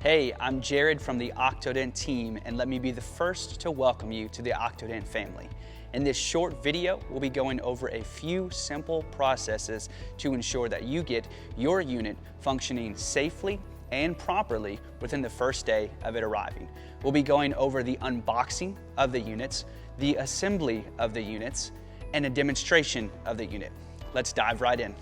Hey, I'm Jerad from the OCTOdent team, and let me be the first to welcome you to the OCTOdent family. In this short video, we'll be going over a few simple processes to ensure that you get your unit functioning safely and properly within the first day of it arriving. We'll be going over the unboxing of the units, the assembly of the units, and a demonstration of the unit. Let's dive right in.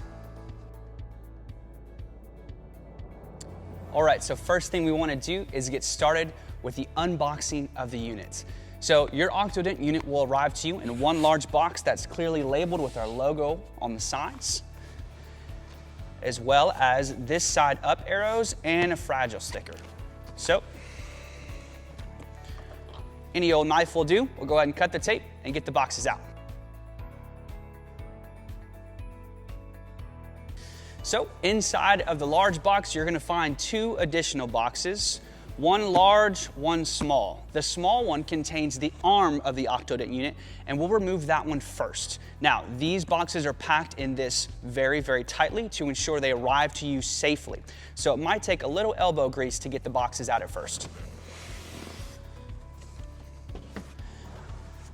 All right, so first thing we want to do is get started with the unboxing of the units. So your OCTOdent unit will arrive to you in one large box that's clearly labeled with our logo on the sides, as well as this side up arrows and a fragile sticker. So any old knife will do. We'll go ahead and cut the tape and get the boxes out. So inside of the large box, you're gonna find two additional boxes, one large, one small. The small one contains the arm of the OCTOdent unit, and we'll remove that one first. Now, these boxes are packed in this very, very tightly to ensure they arrive to you safely. So it might take a little elbow grease to get the boxes out at first.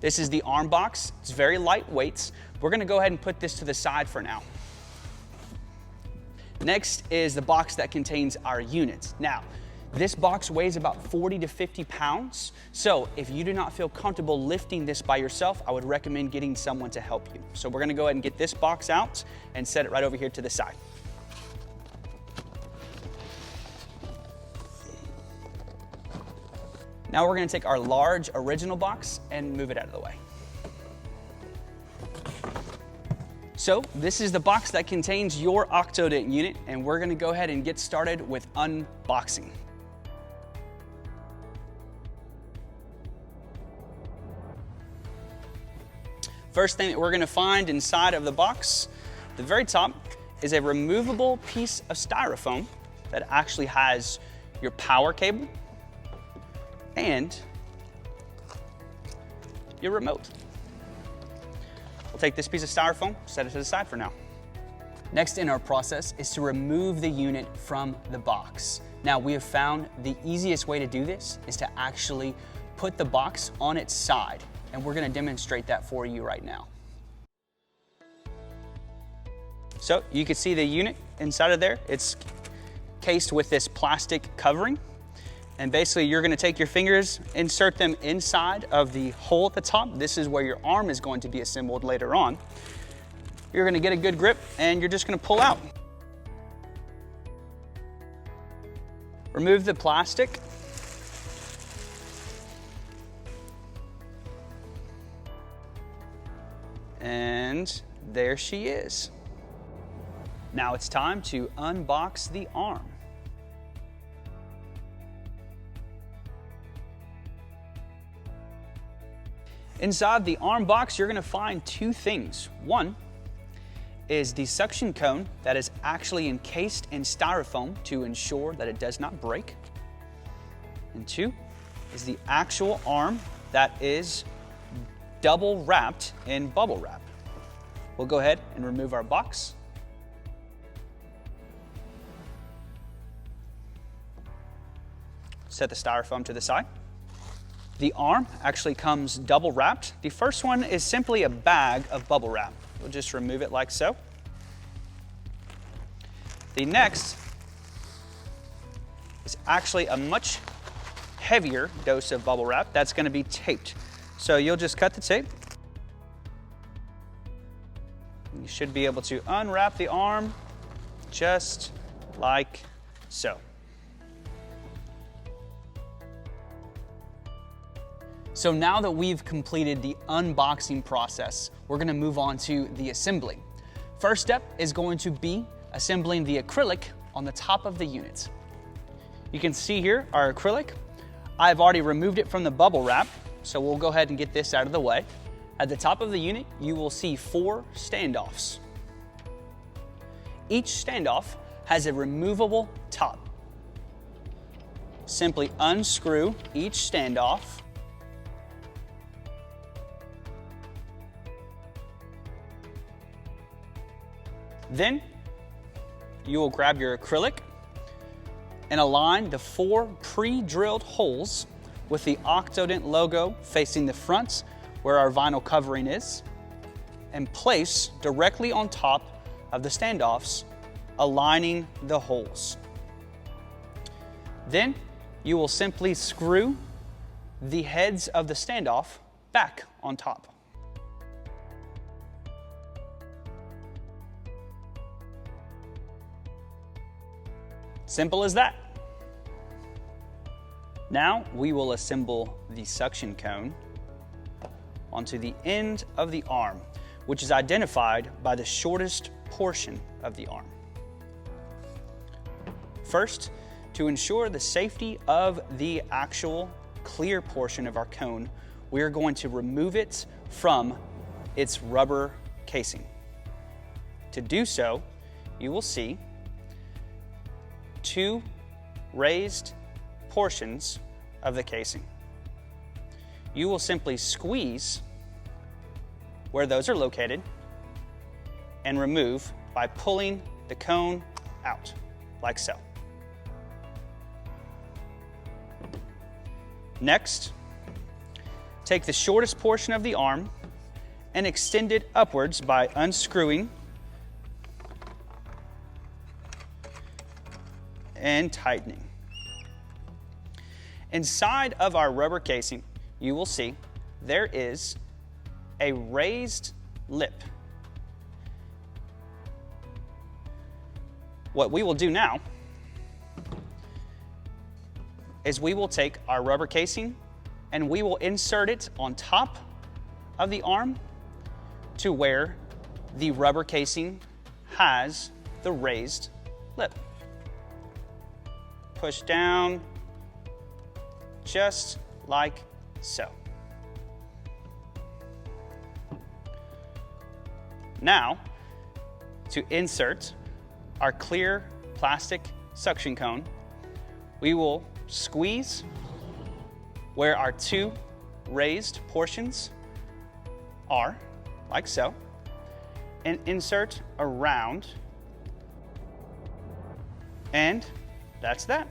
This is the arm box. It's very lightweight. We're gonna go ahead and put this to the side for now. Next is the box that contains our units. Now, this box weighs about 40 to 50 pounds. So if you do not feel comfortable lifting this by yourself, I would recommend getting someone to help you. So we're gonna go ahead and get this box out and set it right over here to the side. Now we're gonna take our large original box and move it out of the way. So this is the box that contains your OCTOdent unit, and we're gonna go ahead and get started with unboxing. First thing that we're gonna find inside of the box, at the very top, is a removable piece of styrofoam that actually has your power cable and your remote. We'll take this piece of styrofoam, set it to the side for now. Next in our process is to remove the unit from the box. Now we have found the easiest way to do this is to actually put the box on its side, and we're gonna demonstrate that for you right now. So you can see the unit inside of there. It's cased with this plastic covering. And basically you're gonna take your fingers, insert them inside of the hole at the top. This is where your arm is going to be assembled later on. You're gonna get a good grip and you're just gonna pull out. Remove the plastic. And there she is. Now it's time to unbox the arm. Inside the arm box, you're gonna find two things. One is the suction cone that is actually encased in styrofoam to ensure that it does not break. And two is the actual arm that is double wrapped in bubble wrap. We'll go ahead and remove our box. Set the styrofoam to the side. The arm actually comes double wrapped. The first one is simply a bag of bubble wrap. We'll just remove it like so. The next is actually a much heavier dose of bubble wrap that's gonna be taped. So you'll just cut the tape. You should be able to unwrap the arm just like so. So now that we've completed the unboxing process, we're gonna move on to the assembly. First step is going to be assembling the acrylic on the top of the unit. You can see here our acrylic. I've already removed it from the bubble wrap, so we'll go ahead and get this out of the way. At the top of the unit, you will see 4 standoffs. Each standoff has a removable top. Simply unscrew each standoff. Then you will grab your acrylic, and align the 4 pre-drilled holes with the OCTOdent logo facing the front where our vinyl covering is, and place directly on top of the standoffs, aligning the holes. Then you will simply screw the heads of the standoff back on top. Simple as that. Now we will assemble the suction cone onto the end of the arm, which is identified by the shortest portion of the arm. First, to ensure the safety of the actual clear portion of our cone, we are going to remove it from its rubber casing. To do so, you will see 2 raised portions of the casing. You will simply squeeze where those are located and remove by pulling the cone out, like so. Next, take the shortest portion of the arm and extend it upwards by unscrewing and tightening. Inside of our rubber casing, you will see there is a raised lip. What we will do now is we will take our rubber casing and we will insert it on top of the arm to where the rubber casing has the raised lip. Push down just like so. Now, to insert our clear plastic suction cone, we will squeeze where our 2 raised portions are, like so, and insert around, and that's that.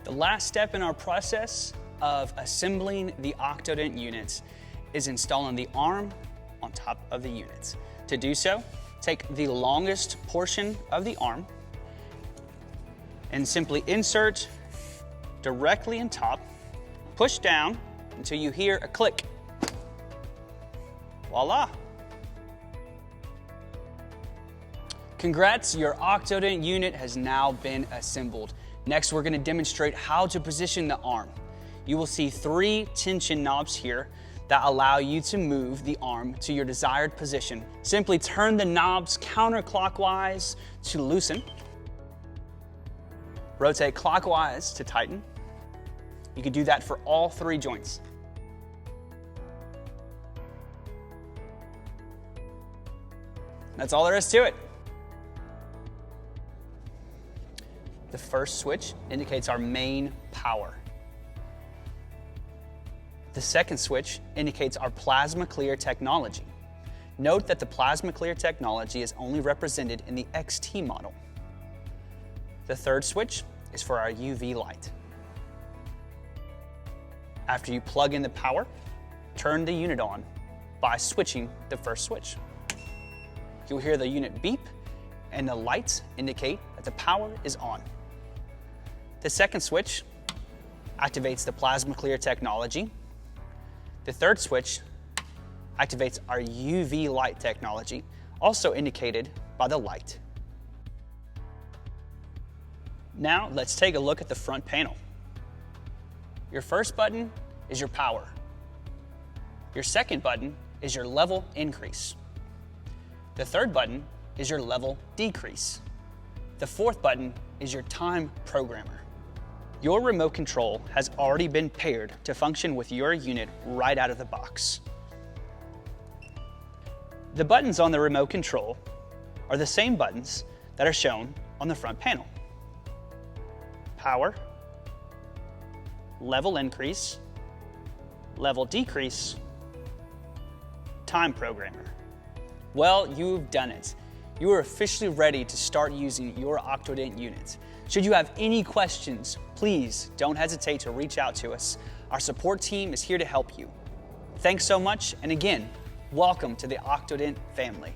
The last step in our process of assembling the OCTOdent units is installing the arm on top of the units. To do so, take the longest portion of the arm and simply insert directly in top, push down until you hear a click. Voila! Congrats, your OCTOdent unit has now been assembled. Next, we're going to demonstrate how to position the arm. You will see 3 tension knobs here that allow you to move the arm to your desired position. Simply turn the knobs counterclockwise to loosen. Rotate clockwise to tighten. You can do that for all 3 joints. That's all there is to it. The first switch indicates our main power. The second switch indicates our plasma clear technology. Note that the plasma clear technology is only represented in the XT model. The third switch is for our UV light. After you plug in the power, turn the unit on by switching the first switch. You'll hear the unit beep and the lights indicate that the power is on. The second switch activates the plasma clear technology. The third switch activates our UV light technology, also indicated by the light. Now let's take a look at the front panel. Your first button is your power. Your second button is your level increase. The third button is your level decrease. The fourth button is your time programmer. Your remote control has already been paired to function with your unit right out of the box. The buttons on the remote control are the same buttons that are shown on the front panel. Power, level increase, level decrease, time programmer. Well, you've done it. you are officially ready to start using your OCTOdent unit. Should you have any questions, please don't hesitate to reach out to us. Our support team is here to help you. Thanks so much, and again, welcome to the OCTOdent family.